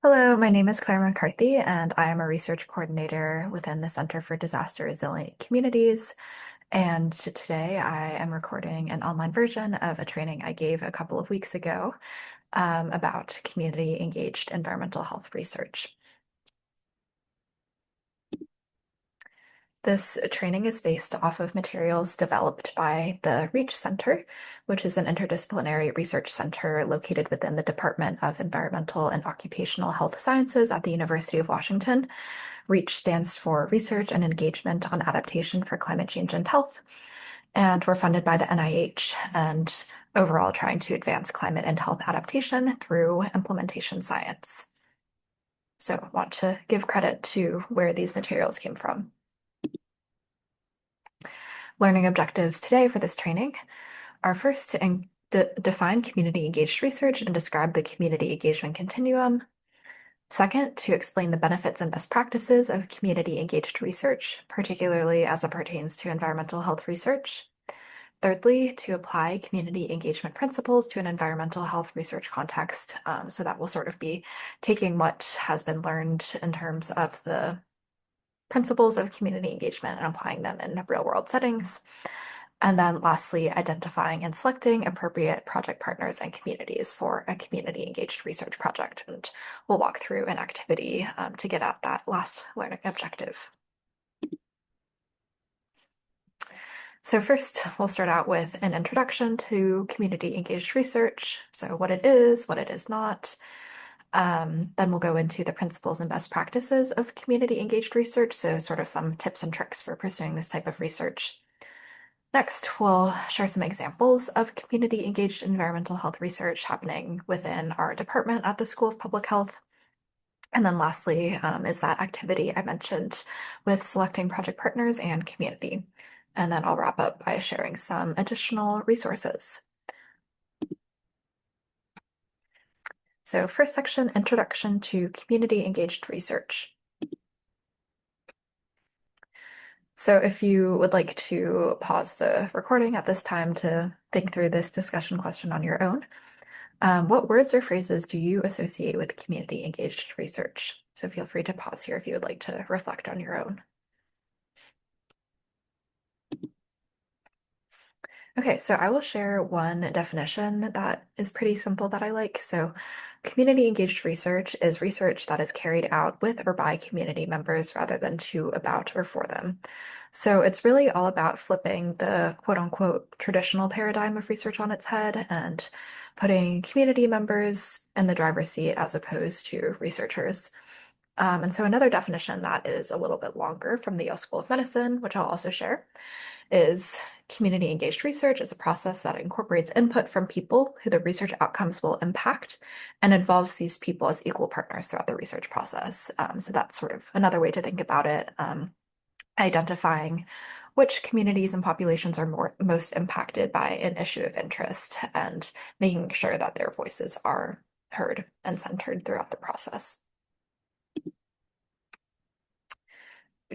Hello, my name is Clare McCarthy, and I am a research coordinator within the Center for Disaster Resilient Communities. And today I am recording an online version of a training I gave a couple of weeks ago about community engaged environmental health research. This training is based off of materials developed by the REACH Center, which is an interdisciplinary research center located within the Department of Environmental and Occupational Health Sciences at the University of Washington. REACH stands for Research and Engagement on Adaptation for Climate Change and Health, and we're funded by the NIH and overall trying to advance climate and health adaptation through implementation science. So I want to give credit to where these materials came from. Learning objectives today for this training are first to define community engaged research and describe the community engagement continuum. Second, to explain the benefits and best practices of community engaged research, particularly as it pertains to environmental health research. Thirdly, to apply community engagement principles to an environmental health research context. So that will sort of be taking what has been learned in terms of the principles of community engagement and applying them in real world settings. And then lastly, identifying and selecting appropriate project partners and communities for a community engaged research project. And we'll walk through an activity to get at that last learning objective. So first, we'll start out with an introduction to community engaged research. So what it is not. Then we'll go into the principles and best practices of community engaged research. So sort of some tips and tricks for pursuing this type of research. Next, we'll share some examples of community engaged environmental health research happening within our department at the School of Public Health. And then lastly, is that activity I mentioned with selecting project partners and community. And then I'll wrap up by sharing some additional resources. So first section, Introduction to Community Engaged Research. So if you would like to pause the recording at this time to think through this discussion question on your own, what words or phrases do you associate with community engaged research? So feel free to pause here if you would like to reflect on your own. Okay, so I will share one definition that is pretty simple that I like. So community engaged research is research that is carried out with or by community members rather than to, about, or for them. So it's really all about flipping the quote unquote traditional paradigm of research on its head and putting community members in the driver's seat as opposed to researchers. And so another definition that is a little bit longer from the Yale School of Medicine, which I'll also share, is community engaged research is a process that incorporates input from people who the research outcomes will impact and involves these people as equal partners throughout the research process. So that's sort of another way to think about it, identifying which communities and populations are most impacted by an issue of interest and making sure that their voices are heard and centered throughout the process.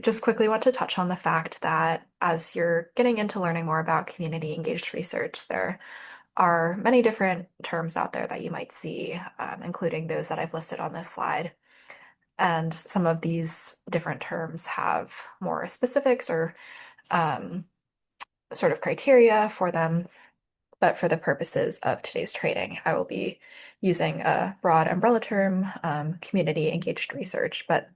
Just quickly want to touch on the fact that as you're getting into learning more about community engaged research, there are many different terms out there that you might see, including those that I've listed on this slide. And some of these different terms have more specifics or sort of criteria for them. But for the purposes of today's training, I will be using a broad umbrella term, community engaged research, but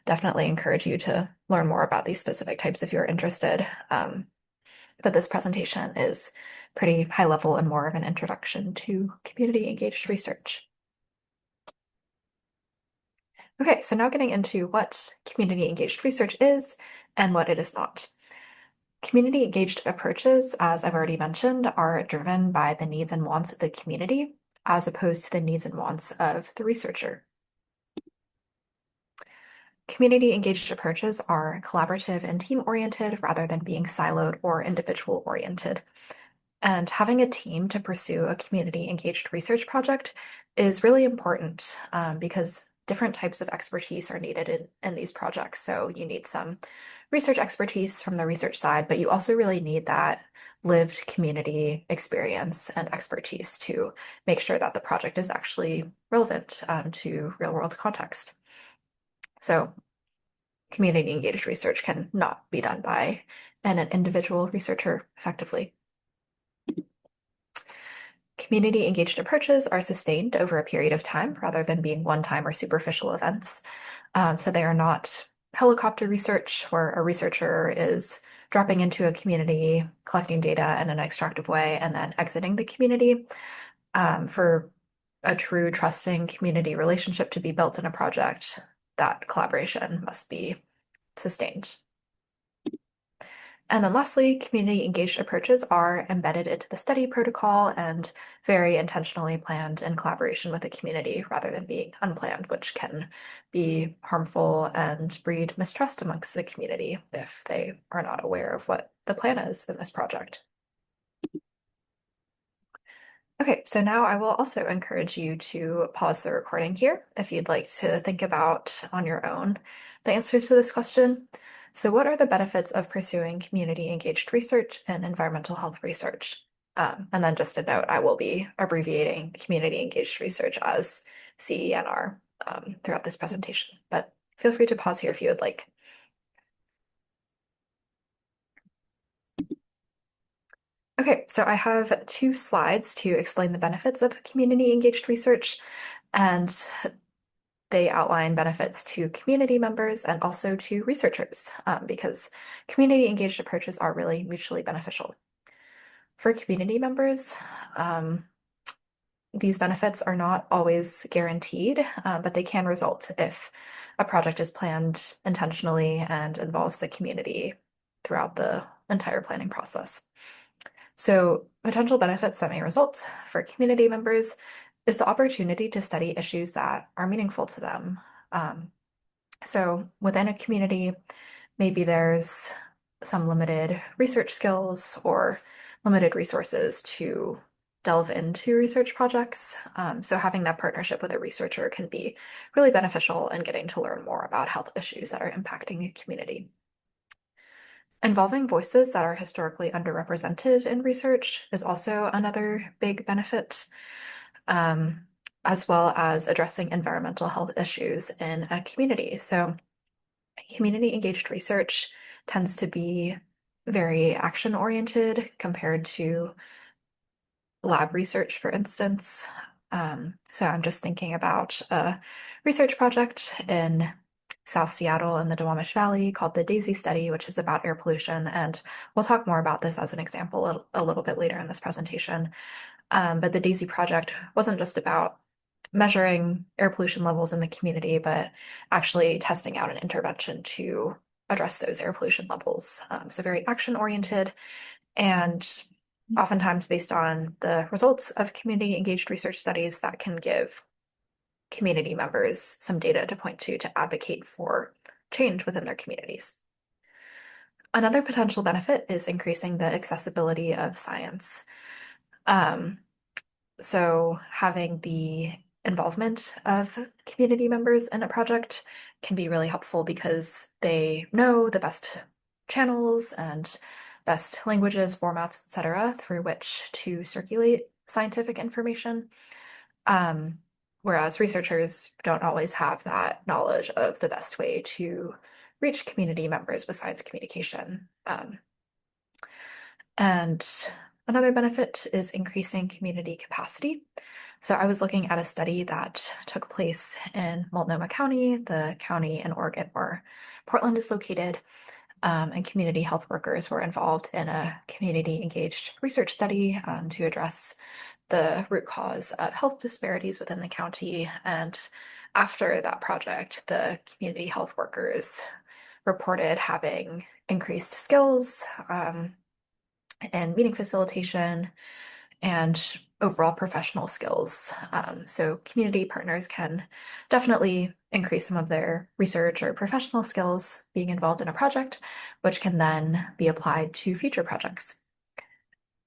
definitely encourage you to learn more about these specific types if you're interested. But this presentation is pretty high level and more of an introduction to community engaged research. Okay, so now getting into what community engaged research is and what it is not. Community engaged approaches, as I've already mentioned, are driven by the needs and wants of the community as opposed to the needs and wants of the researcher. Community engaged approaches are collaborative and team oriented rather than being siloed or individual oriented. And having a team to pursue a community engaged research project is really important because different types of expertise are needed in these projects. So you need some research expertise from the research side, but you also really need that lived community experience and expertise to make sure that the project is actually relevant to real world context. So community engaged research can not be done by an individual researcher effectively. Community engaged approaches are sustained over a period of time rather than being one-time or superficial events. So they are not helicopter research where a researcher is dropping into a community, collecting data in an extractive way, and then exiting the community. For a true trusting community relationship to be built in a project, that collaboration must be sustained. And then lastly, community engaged approaches are embedded into the study protocol and very intentionally planned in collaboration with the community rather than being unplanned, which can be harmful and breed mistrust amongst the community if they are not aware of what the plan is in this project. Okay, so now I will also encourage you to pause the recording here if you'd like to think about on your own the answer to this question. So, what are the benefits of pursuing community engaged research and environmental health research? And then just a note, I will be abbreviating community engaged research as CENR throughout this presentation, but feel free to pause here if you would like. Okay, so I have two slides to explain the benefits of community engaged research, and they outline benefits to community members and also to researchers, because community engaged approaches are really mutually beneficial. For community members, these benefits are not always guaranteed, but they can result if a project is planned intentionally and involves the community throughout the entire planning process. So, potential benefits that may result for community members is the opportunity to study issues that are meaningful to them. Um, so, within a community, maybe there's some limited research skills or limited resources to delve into research projects. So, having that partnership with a researcher can be really beneficial in getting to learn more about health issues that are impacting a community. Involving voices that are historically underrepresented in research is also another big benefit, um, as well as addressing environmental health issues in a community. So, community engaged research tends to be very action oriented compared to lab research, for instance. So, I'm just thinking about a research project in South Seattle in the Duwamish Valley called the DAISY study, which is about air pollution. And we'll talk more about this as an example a little bit later in this presentation. But the DAISY project wasn't just about measuring air pollution levels in the community, but actually testing out an intervention to address those air pollution levels. So very action oriented and oftentimes based on the results of community engaged research studies that can give community members some data to point to advocate for change within their communities. Another potential benefit is increasing the accessibility of science. Um, so having the involvement of community members in a project can be really helpful because they know the best channels and best languages, formats, etc., through which to circulate scientific information. Um, Whereas researchers don't always have that knowledge of the best way to reach community members with science communication. And another benefit is increasing community capacity. So I was looking at a study that took place in Multnomah County, the county in Oregon where Portland is located, and community health workers were involved in a community engaged research study to address the root cause of health disparities within the county. And after that project, the community health workers reported having increased skills in meeting facilitation and overall professional skills. So community partners can definitely increase some of their research or professional skills being involved in a project, which can then be applied to future projects.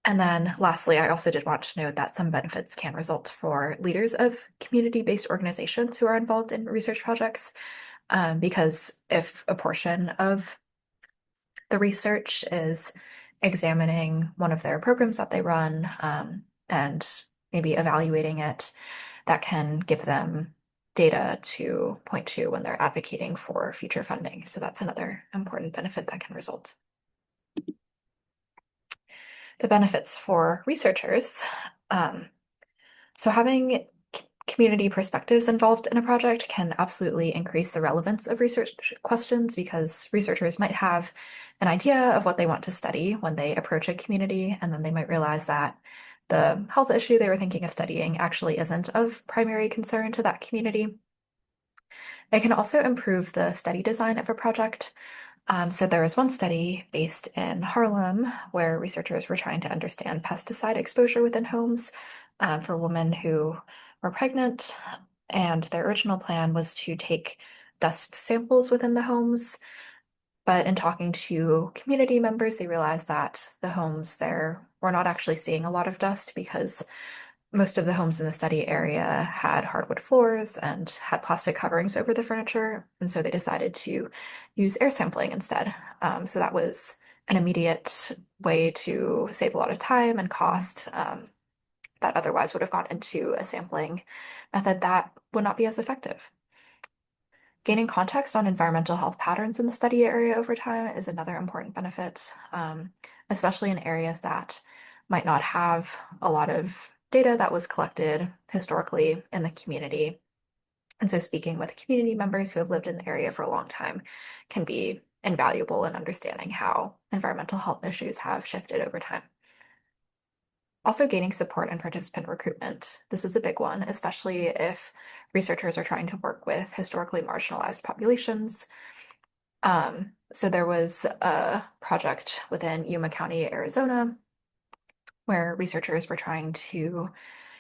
And then lastly, I also did want to note that some benefits can result for leaders of community-based organizations who are involved in research projects, because if a portion of the research is examining one of their programs that they run, and maybe evaluating it, that can give them data to point to when they're advocating for future funding. So that's another important benefit that can result. The benefits for researchers. Um, so having community perspectives involved in a project can absolutely increase the relevance of research questions because researchers might have an idea of what they want to study when they approach a community, and then they might realize that the health issue they were thinking of studying actually isn't of primary concern to that community. It can also improve the study design of a project. So there was one study based in Harlem where researchers were trying to understand pesticide exposure within homes for women who were pregnant. And their original plan was to take dust samples within the homes. But in talking to community members, they realized that the homes there were not actually seeing a lot of dust because most of the homes in the study area had hardwood floors and had plastic coverings over the furniture. And so they decided to use air sampling instead. So that was an immediate way to save a lot of time and cost that otherwise would have gone into a sampling method that would not be as effective. Gaining context on environmental health patterns in the study area over time is another important benefit, especially in areas that might not have a lot of data that was collected historically in the community. And so speaking with community members who have lived in the area for a long time can be invaluable in understanding how environmental health issues have shifted over time. Also, gaining support and participant recruitment. This is a big one, especially if researchers are trying to work with historically marginalized populations. So there was a project within Yuma County, Arizona, where researchers were trying to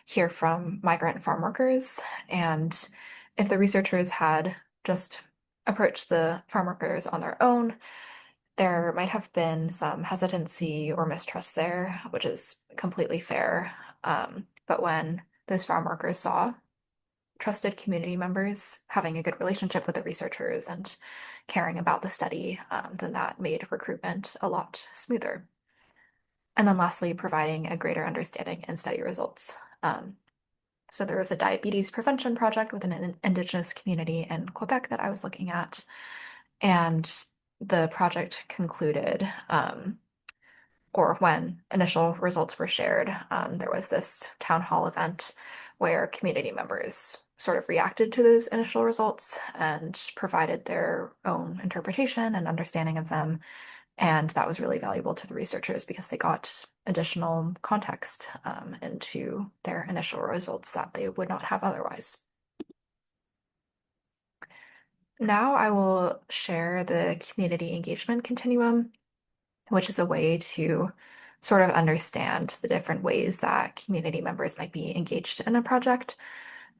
hear from migrant farm workers. And if the researchers had just approached the farm workers on their own, there might have been some hesitancy or mistrust there, which is completely fair. But when those farm workers saw trusted community members having a good relationship with the researchers and caring about the study, then that made recruitment a lot smoother. And then lastly, providing a greater understanding in study results. So there was a diabetes prevention project within an indigenous community in Quebec that I was looking at, and the project concluded, or when initial results were shared, there was this town hall event where community members sort of reacted to those initial results and provided their own interpretation and understanding of them. And that was really valuable to the researchers because they got additional context into their initial results that they would not have otherwise. Now I will share the community engagement continuum, which is a way to sort of understand the different ways that community members might be engaged in a project.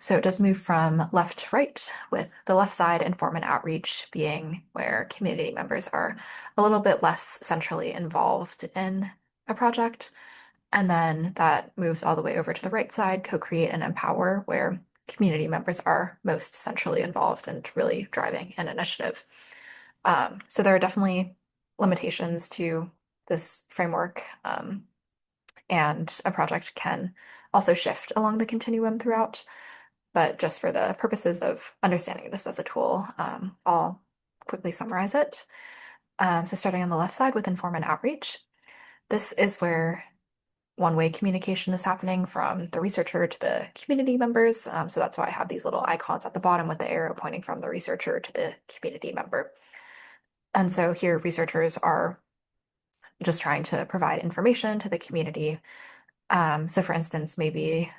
So it does move from left to right, with the left side informant outreach being where community members are a little bit less centrally involved in a project. And then that moves all the way over to the right side, co-create and empower, where community members are most centrally involved and really driving an initiative. So there are definitely limitations to this framework, and a project can also shift along the continuum throughout. But just for the purposes of understanding this as a tool, I'll quickly summarize it. So starting on the left side with informant outreach, this is where one-way communication is happening from the researcher to the community members. So that's why I have these little icons at the bottom with the arrow pointing from the researcher to the community member. And so here researchers are just trying to provide information to the community. So for instance, maybe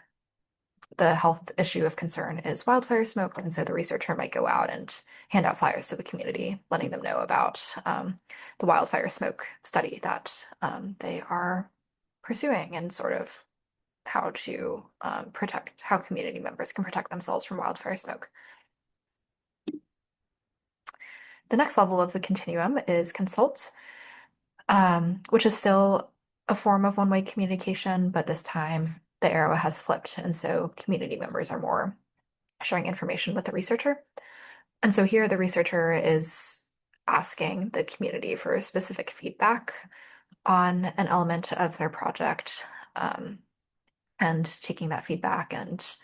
the health issue of concern is wildfire smoke, and so the researcher might go out and hand out flyers to the community, letting them know about the wildfire smoke study that they are pursuing and sort of how to protect, how community members can protect themselves from wildfire smoke. The next level of the continuum is consult, which is still a form of one-way communication, but this time the arrow has flipped, and so community members are more sharing information with the researcher. And so here the researcher is asking the community for specific feedback on an element of their project, um, and taking that feedback and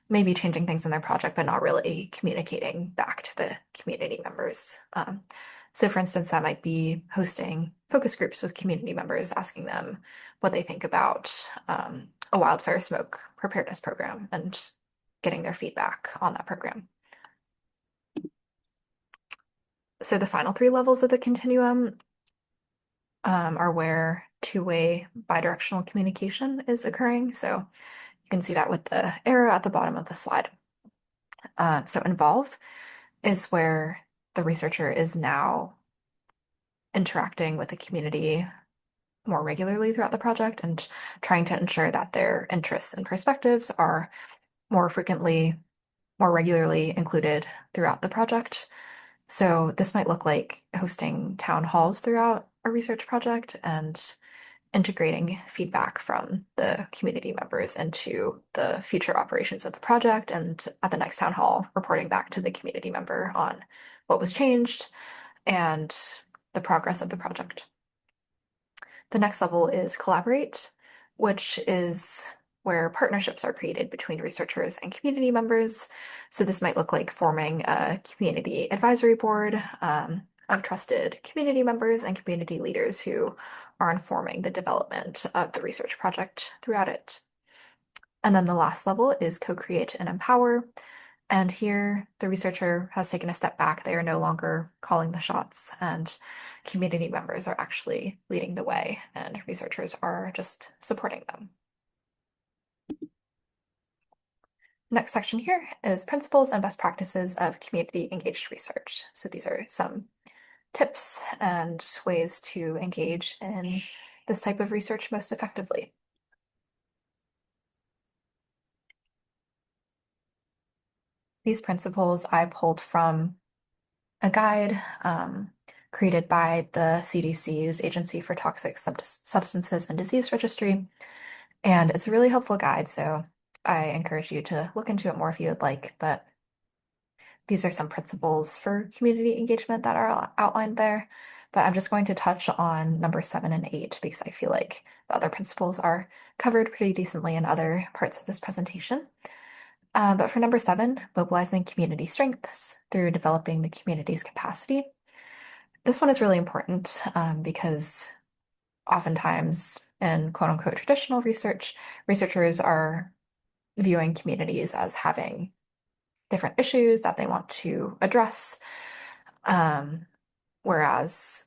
maybe changing things in their project, but not really communicating back to the community members. So, for instance, that might be hosting focus groups with community members, asking them what they think about a wildfire smoke preparedness program and getting their feedback on that program. So, the final three levels of the continuum are where two-way bidirectional communication is occurring. So, you can see that with the arrow at the bottom of the slide. So involve is where the researcher is now interacting with the community more regularly throughout the project and trying to ensure that their interests and perspectives are more frequently, more regularly included throughout the project. So this might look like hosting town halls throughout a research project and integrating feedback from the community members into the future operations of the project, and at the next town hall, reporting back to the community member on what was changed and the progress of the project. The next level is collaborate, which is where partnerships are created between researchers and community members. So this might look like forming a community advisory board of trusted community members and community leaders who are informing the development of the research project throughout it. And then the last level is co-create and empower. And here the researcher has taken a step back. They are no longer calling the shots, and community members are actually leading the way, and researchers are just supporting them. Next section here is principles and best practices of community engaged research. So these are some tips and ways to engage in this type of research most effectively. These principles I pulled from a guide created by the CDC's Agency for Toxic Substances and Disease Registry. And it's a really helpful guide, so I encourage you to look into it more if you would like. But these are some principles for community engagement that are outlined there. But I'm just going to touch on number 7 and 8 because I feel like the other principles are covered pretty decently in other parts of this presentation. But for number 7, mobilizing community strengths through developing the community's capacity. This one is really important because oftentimes in quote unquote traditional research, researchers are viewing communities as having different issues that they want to address, whereas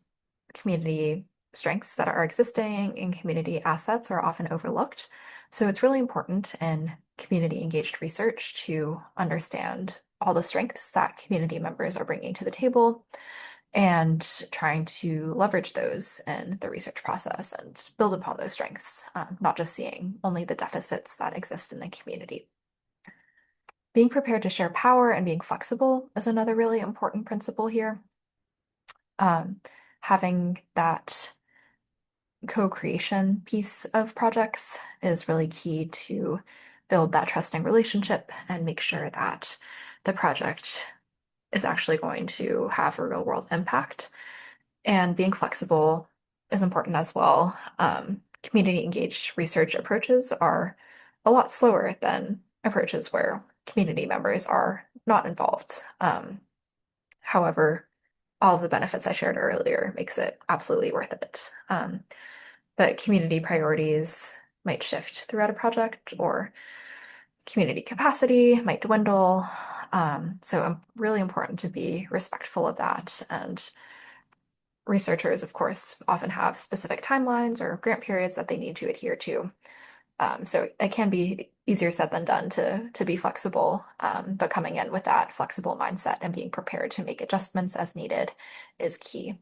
community strengths that are existing in community assets are often overlooked. So it's really important in community engaged research to understand all the strengths that community members are bringing to the table and trying to leverage those in the research process and build upon those strengths, not just seeing only the deficits that exist in the community. Being prepared to share power and being flexible is another really important principle here. Having that co-creation piece of projects is really key to build that trusting relationship and make sure that the project is actually going to have a real world impact. And being flexible is important as well. Community engaged research approaches are a lot slower than approaches where community members are not involved. However, all of the benefits I shared earlier makes it absolutely worth it. But community priorities might shift throughout a project, or community capacity might dwindle. So really important to be respectful of that. And researchers, of course, often have specific timelines or grant periods that they need to adhere to. So it can be easier said than done to be flexible, but coming in with that flexible mindset and being prepared to make adjustments as needed is key.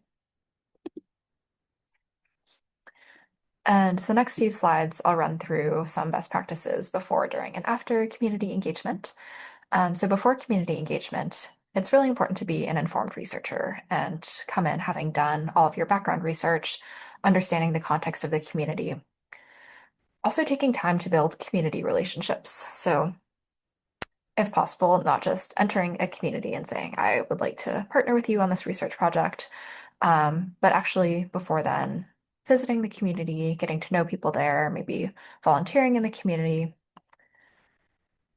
And the next few slides, I'll run through some best practices before, during, and after community engagement. So before community engagement, it's really important to be an informed researcher and come in having done all of your background research, understanding the context of the community. Also taking time to build community relationships. So if possible, not just entering a community and saying, I would like to partner with you on this research project, but actually before then, visiting the community, getting to know people there, maybe volunteering in the community.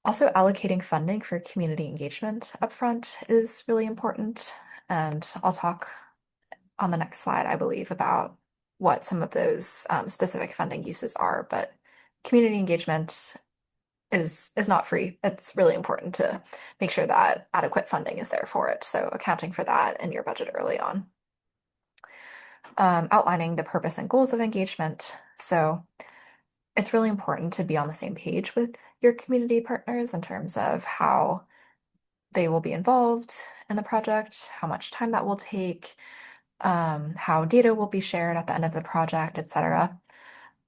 Also, allocating funding for community engagement upfront is really important. And I'll talk on the next slide, I believe, about what some of those specific funding uses are. But community engagement is not free. It's really important to make sure that adequate funding is there for it. So accounting for that in your budget early on. Outlining the purpose and goals of engagement. So it's really important to be on the same page with your community partners in terms of how they will be involved in the project, how much time that will take, how data will be shared at the end of the project, etc.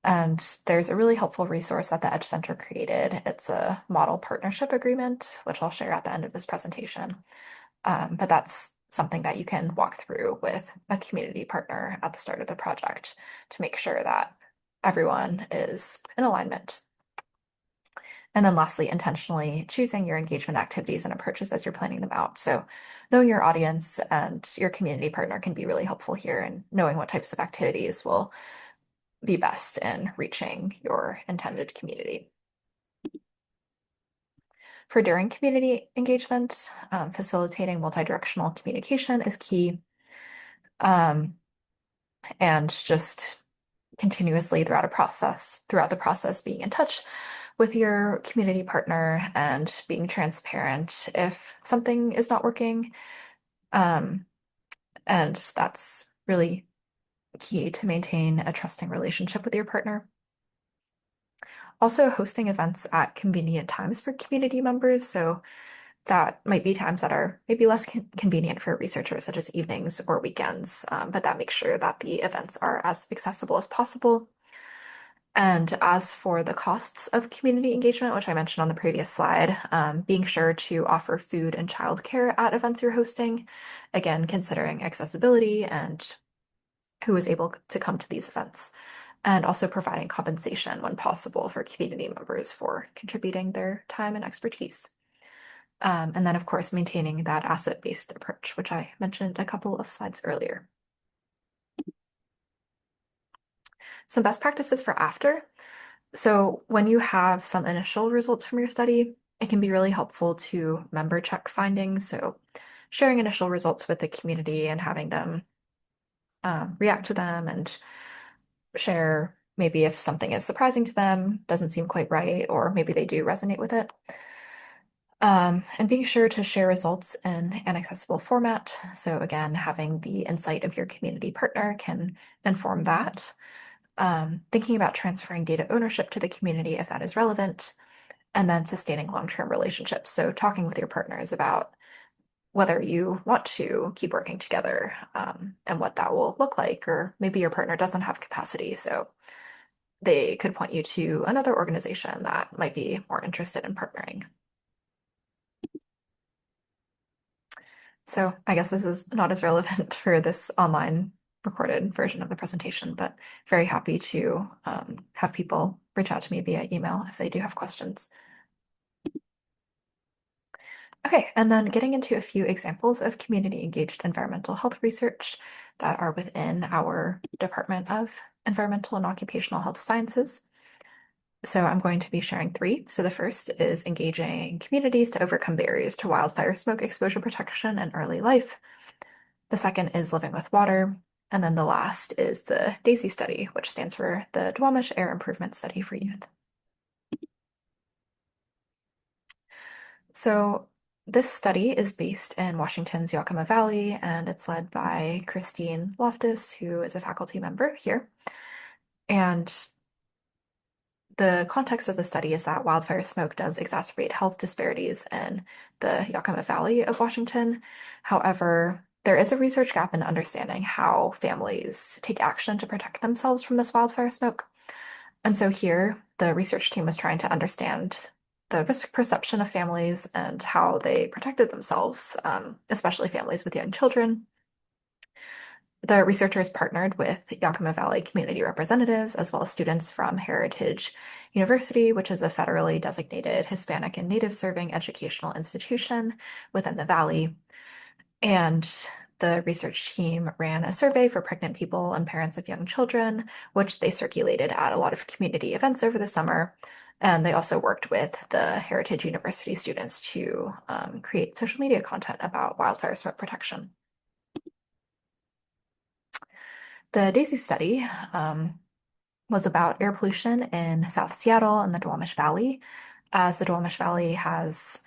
And there's a really helpful resource that the Edge Center created. It's a model partnership agreement, which I'll share at the end of this presentation. But that's something that you can walk through with a community partner at the start of the project to make sure that everyone is in alignment. And then lastly, intentionally choosing your engagement activities and approaches as you're planning them out. So knowing your audience and your community partner can be really helpful here, and knowing what types of activities will be best in reaching your intended community. For during community engagement, facilitating multi-directional communication is key. And just continuously throughout the process, being in touch with your community partner and being transparent if something is not working. Um, and that's really key to maintain a trusting relationship with your partner. Also, hosting events at convenient times for community members. So that might be times that are maybe less convenient for researchers, such as evenings or weekends, but that makes sure that the events are as accessible as possible. And as for the costs of community engagement, which I mentioned on the previous slide, being sure to offer food and childcare at events you're hosting, again, considering accessibility and who is able to come to these events, and also providing compensation when possible for community members for contributing their time and expertise. And then, of course, maintaining that asset-based approach, which I mentioned a couple of slides earlier. Some best practices for after. So when you have some initial results from your study, it can be really helpful to member check findings. So sharing initial results with the community and having them react to them and share maybe if something is surprising to them, doesn't seem quite right, or maybe they do resonate with it. And being sure to share results in an accessible format. So again, having the insight of your community partner can inform that. Thinking about transferring data ownership to the community if that is relevant, and then sustaining long-term relationships. So talking with your partners about whether you want to keep working together, and what that will look like, or maybe your partner doesn't have capacity, so they could point you to another organization that might be more interested in partnering. So I guess this is not as relevant for this online recorded version of the presentation, but very happy to have people reach out to me via email if they do have questions. Okay, and then getting into a few examples of community engaged environmental health research that are within our Department of Environmental and Occupational Health Sciences. So I'm going to be sharing three. So the first is engaging communities to overcome barriers to wildfire smoke exposure protection and early life. The second is living with water. And then the last is the DAISY study, which stands for the Duwamish Air Improvement Study for Youth. So this study is based in Washington's Yakima Valley, and it's led by Christine Loftus, who is a faculty member here. And the context of the study is that wildfire smoke does exacerbate health disparities in the Yakima Valley of Washington. However, there is a research gap in understanding how families take action to protect themselves from this wildfire smoke. And so here, the research team was trying to understand the risk perception of families and how they protected themselves, especially families with young children. The researchers partnered with Yakima Valley community representatives, as well as students from Heritage University, which is a federally designated Hispanic and Native serving educational institution within the valley. And the research team ran a survey for pregnant people and parents of young children, which they circulated at a lot of community events over the summer. And they also worked with the Heritage University students to create social media content about wildfire smoke protection. The DAISY study was about air pollution in South Seattle and the Duwamish Valley, as the Duwamish Valley has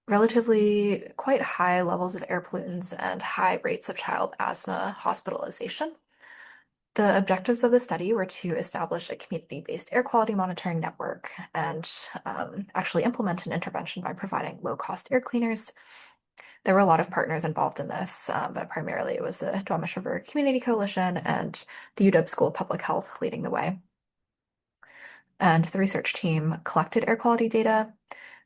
relatively quite high levels of air pollutants and high rates of child asthma hospitalization. The objectives of the study were to establish a community-based air quality monitoring network and actually implement an intervention by providing low-cost air cleaners. There were a lot of partners involved in this, but primarily it was the Duwamish River Community Coalition and the UW School of Public Health leading the way. And the research team collected air quality data.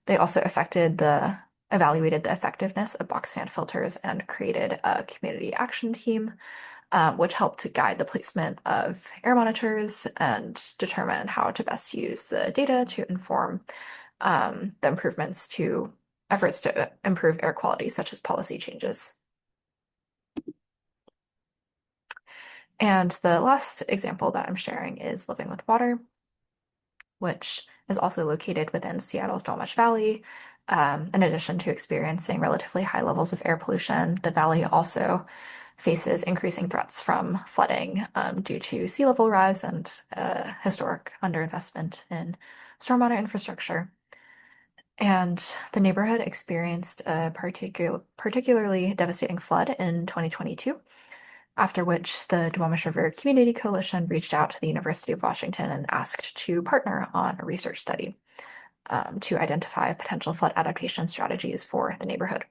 They also evaluated the effectiveness of box fan filters and created a community action team, which helped to guide the placement of air monitors and determine how to best use the data to inform the improvements to efforts to improve air quality, such as policy changes. And the last example that I'm sharing is living with water, which is also located within Seattle's Duwamish Valley. In addition to experiencing relatively high levels of air pollution, the valley also faces increasing threats from flooding due to sea level rise and historic underinvestment in stormwater infrastructure. And the neighborhood experienced a particularly devastating flood in 2022, after which the Duwamish River Community Coalition reached out to the University of Washington and asked to partner on a research study to identify potential flood adaptation strategies for the neighborhood.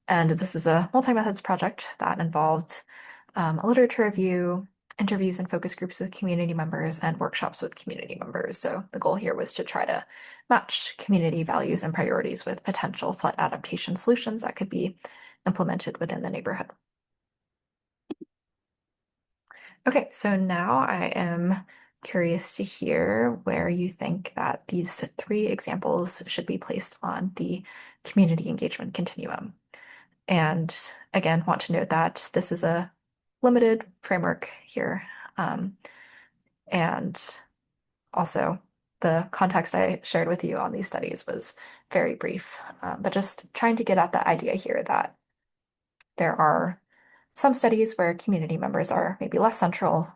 And this is a multi-methods project that involved a literature review, interviews and focus groups with community members, and workshops with community members. So the goal here was to try to match community values and priorities with potential flood adaptation solutions that could be implemented within the neighborhood. Okay, so now I am curious to hear where you think that these three examples should be placed on the community engagement continuum. And again, want to note that this is a limited framework here. And also, the context I shared with you on these studies was very brief, but just trying to get at the idea here that there are some studies where community members are maybe less central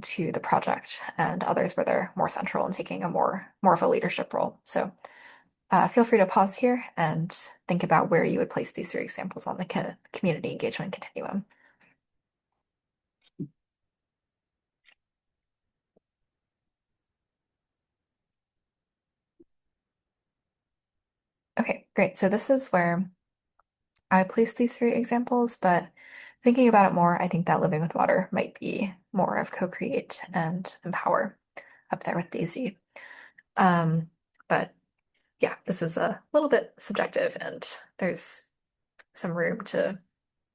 to the project, and others where they're more central and taking a more of a leadership role. So feel free to pause here and think about where you would place these three examples on the community engagement continuum. Okay, great. So this is where I place these three examples, but thinking about it more, I think that living with water might be more of co-create and empower up there with Daisy. But yeah, this is a little bit subjective, and there's some room to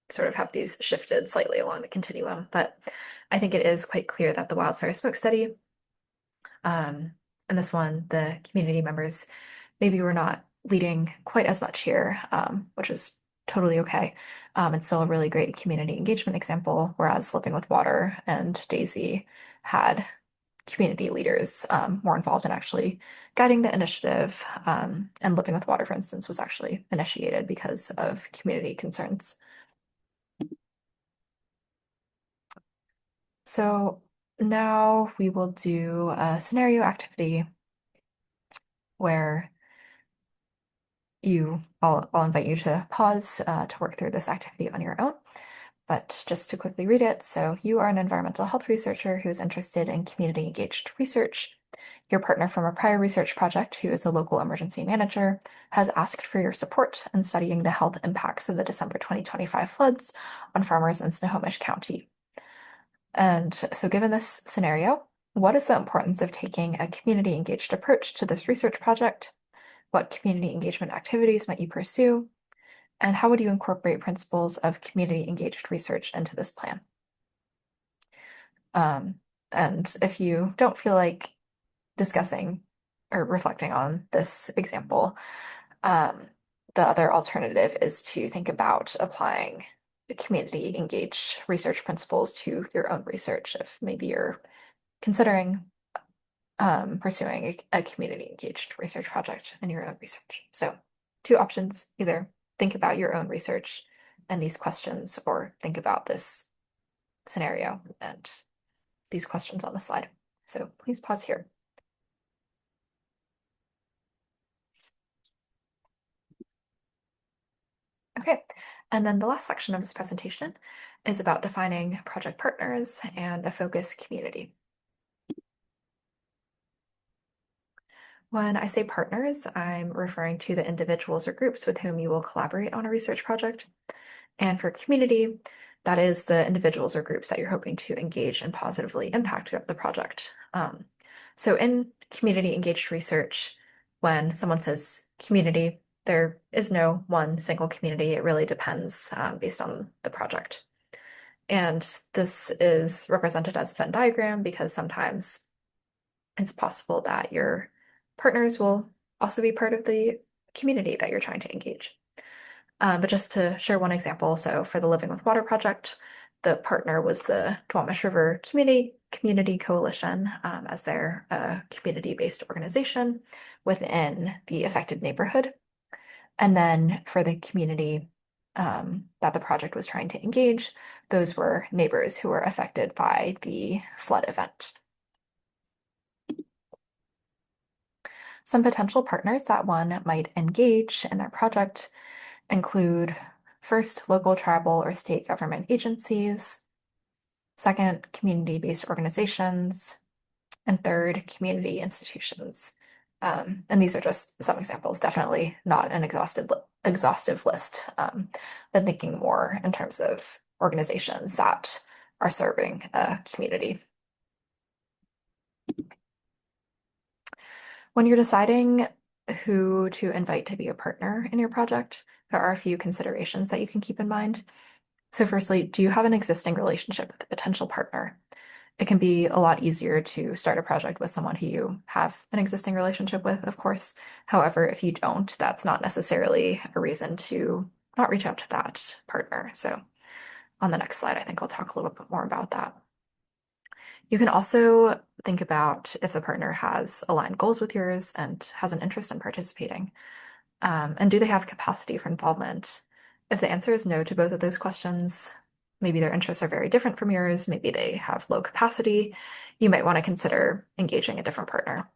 sort of have these shifted slightly along the continuum. But I think it is quite clear that the wildfire smoke study, and this one, the community members maybe were not leading quite as much here, which is totally okay. It's still a really great community engagement example, whereas Living with Water and Daisy had community leaders more involved in actually guiding the initiative. And Living with Water, for instance, was actually initiated because of community concerns. So now we will do a scenario activity where I'll invite you to pause to work through this activity on your own. But just to quickly read it, so you are an environmental health researcher who is interested in community engaged research. Your partner from a prior research project, who is a local emergency manager, has asked for your support in studying the health impacts of the December 2025 floods on farmers in Snohomish County. And so, given this scenario, what is the importance of taking a community engaged approach to this research project? What community engagement activities might you pursue? And how would you incorporate principles of community engaged research into this plan? Um, and if you don't feel like discussing or reflecting on this example, um, the other alternative is to think about applying the community engaged research principles to your own research if maybe you're considering pursuing a community engaged research project in your own research. So, two options: either think about your own research and these questions, or think about this scenario and these questions on the slide. So, please pause here. Okay, and then the last section of this presentation is about defining project partners and a focus community. When I say partners, I'm referring to the individuals or groups with whom you will collaborate on a research project. And for community, that is the individuals or groups that you're hoping to engage and positively impact the project. So in community engaged research, when someone says community, there is no one single community. It really depends based on the project. And this is represented as a Venn diagram because sometimes it's possible that your partners will also be part of the community that you're trying to engage. But just to share one example, so for the Living with Water project, the partner was the Duwamish River Community Coalition, as their community-based organization within the affected neighborhood. And then for the community that the project was trying to engage, those were neighbors who were affected by the flood event. Some potential partners that one might engage in their project include first, local, tribal, or state government agencies, second, community-based organizations, and third, community institutions. And these are just some examples, definitely not an exhaustive list, but thinking more in terms of organizations that are serving a community. When you're deciding who to invite to be a partner in your project, there are a few considerations that you can keep in mind. So firstly, do you have an existing relationship with a potential partner? It can be a lot easier to start a project with someone who you have an existing relationship with, of course. However, if you don't, that's not necessarily a reason to not reach out to that partner. So on the next slide, I think I'll talk a little bit more about that. You can also think about if the partner has aligned goals with yours and has an interest in participating. And do they have capacity for involvement? If the answer is no to both of those questions, maybe their interests are very different from yours, maybe they have low capacity, you might want to consider engaging a different partner.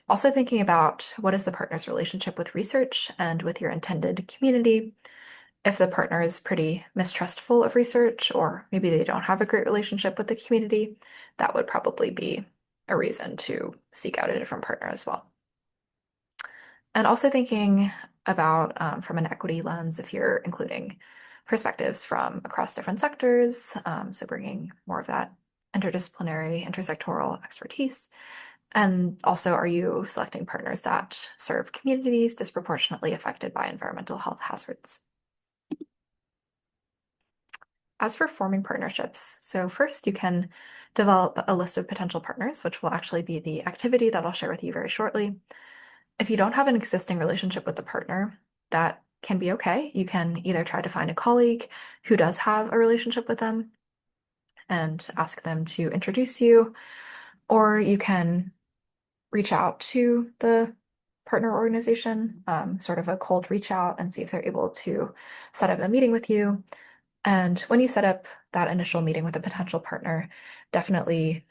Also thinking about what is the partner's relationship with research and with your intended community. If the partner is pretty mistrustful of research, or maybe they don't have a great relationship with the community, that would probably be a reason to seek out a different partner as well. And also thinking about from an equity lens, if you're including perspectives from across different sectors, so bringing more of that interdisciplinary, intersectoral expertise. And also, are you selecting partners that serve communities disproportionately affected by environmental health hazards? As for forming partnerships, so first you can develop a list of potential partners, which will actually be the activity that I'll share with you very shortly. If you don't have an existing relationship with the partner, that can be okay. You can either try to find a colleague who does have a relationship with them and ask them to introduce you, or you can reach out to the partner organization, sort of a cold reach out and see if they're able to set up a meeting with you. And when you set up that initial meeting with a potential partner, definitely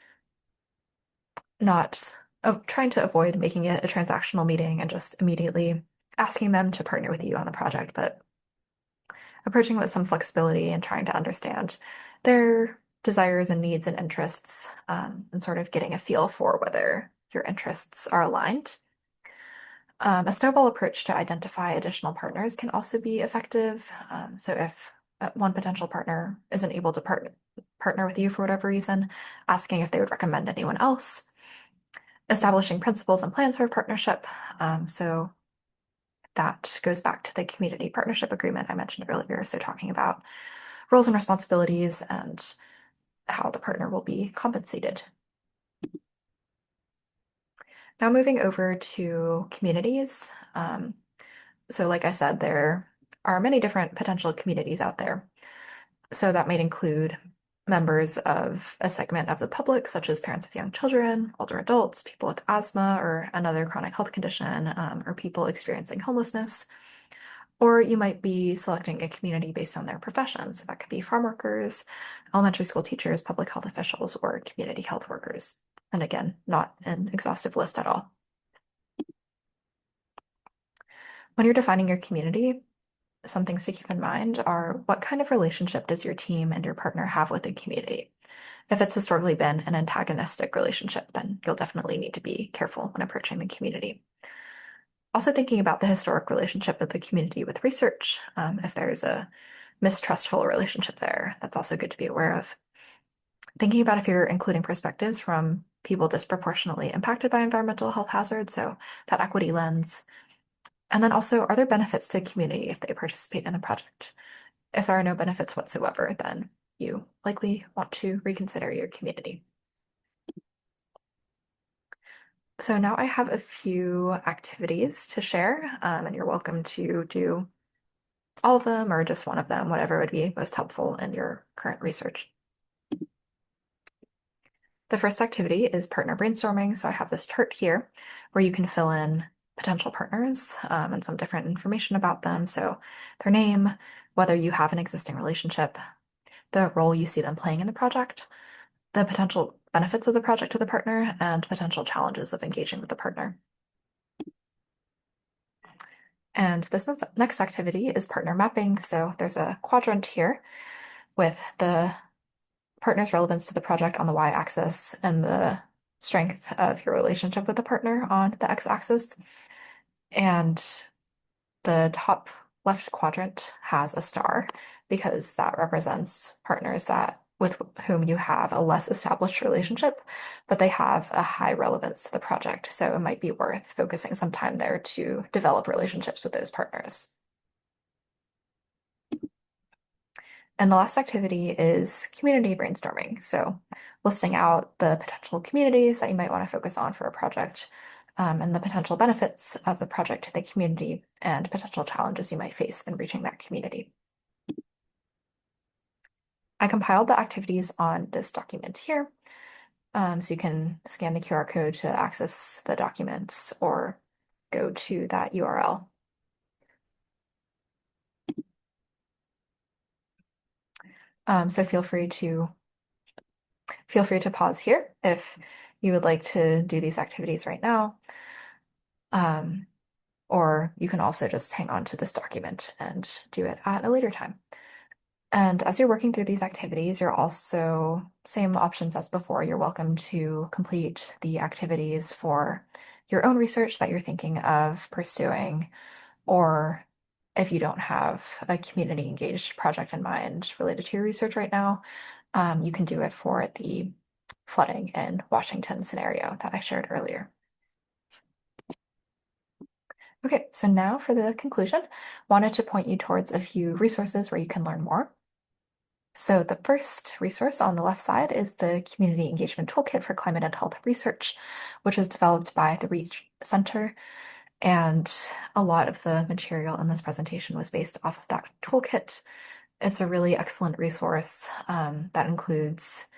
not trying to avoid making it a transactional meeting and just immediately asking them to partner with you on the project, but approaching with some flexibility and trying to understand their desires and needs and interests, and sort of getting a feel for whether your interests are aligned. A snowball approach to identify additional partners can also be effective. So if one potential partner isn't able to partner with you for whatever reason, asking if they would recommend anyone else. Establishing principles and plans for a partnership. So that goes back to the community partnership agreement I mentioned earlier. So talking about roles and responsibilities and how the partner will be compensated. Now moving over to communities. So, like I said, there are many different potential communities out there. So, that might include members of a segment of the public, such as parents of young children, older adults, people with asthma or another chronic health condition, or people experiencing homelessness. Or you might be selecting a community based on their profession. So, that could be farm workers, elementary school teachers, public health officials, or community health workers. And again, not an exhaustive list at all. When you're defining your community, some things to keep in mind are what kind of relationship does your team and your partner have with the community? If it's historically been an antagonistic relationship, then you'll definitely need to be careful when approaching the community. Also, thinking about the historic relationship of the community with research. If there's a mistrustful relationship there, that's also good to be aware of. Thinking about if you're including perspectives from people disproportionately impacted by environmental health hazards, so that equity lens. And then also, are there benefits to the community if they participate in the project? If there are no benefits whatsoever, then you likely want to reconsider your community. So now I have a few activities to share, and you're welcome to do all of them or just one of them, whatever would be most helpful in your current research. The first activity is partner brainstorming. So I have this chart here where you can fill in potential partners and some different information about them. So their name, whether you have an existing relationship, the role you see them playing in the project, the potential benefits of the project to the partner, and potential challenges of engaging with the partner. And this next activity is partner mapping. So there's a quadrant here with the partner's relevance to the project on the y-axis and the strength of your relationship with the partner on the x-axis. And the top left quadrant has a star because that represents partners that with whom you have a less established relationship, but they have a high relevance to the project. So it might be worth focusing some time there to develop relationships with those partners. And the last activity is community brainstorming. So listing out the potential communities that you might want to focus on for a project, and the potential benefits of the project to the community and potential challenges you might face in reaching that community. I compiled the activities on this document here. So you can scan the QR code to access the documents or go to that URL. So feel free to pause here if you would like to do these activities right now. Or you can also just hang on to this document and do it at a later time. And as you're working through these activities, you're also, same options as before, you're welcome to complete the activities for your own research that you're thinking of pursuing, or if you don't have a community engaged project in mind related to your research right now, you can do it for the flooding in Washington scenario that I shared earlier. Okay, so now for the conclusion, wanted to point you towards a few resources where you can learn more. So the first resource on the left side is the Community Engagement Toolkit for Climate and Health Research, which was developed by the Reach Center. And a lot of the material in this presentation was based off of that toolkit. It's a really excellent resource that includes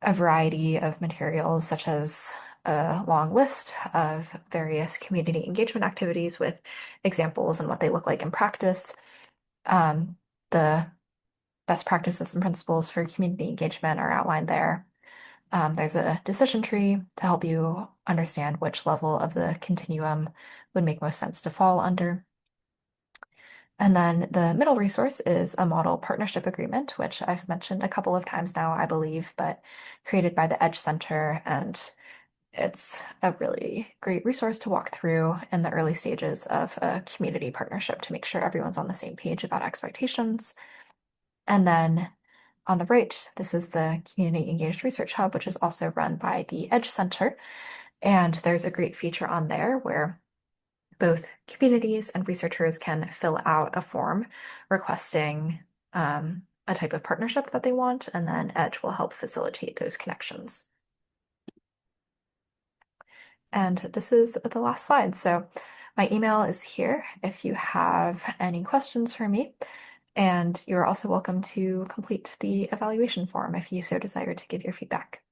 a variety of materials, such as a long list of various community engagement activities with examples and what they look like in practice. The best practices and principles for community engagement are outlined there. There's a decision tree to help you understand which level of the continuum would make most sense to fall under. And then the middle resource is a model partnership agreement, which I've mentioned a couple of times now, I believe, but created by the Edge Center. And it's a really great resource to walk through in the early stages of a community partnership to make sure everyone's on the same page about expectations. And then on the right, this is the Community Engaged Research Hub, which is also run by the Edge Center. And there's a great feature on there where both communities and researchers can fill out a form requesting a type of partnership that they want, and then Edge will help facilitate those connections. And this is the last slide. So My email is here if you have any questions for me. And you're also welcome to complete the evaluation form if you so desire to give your feedback.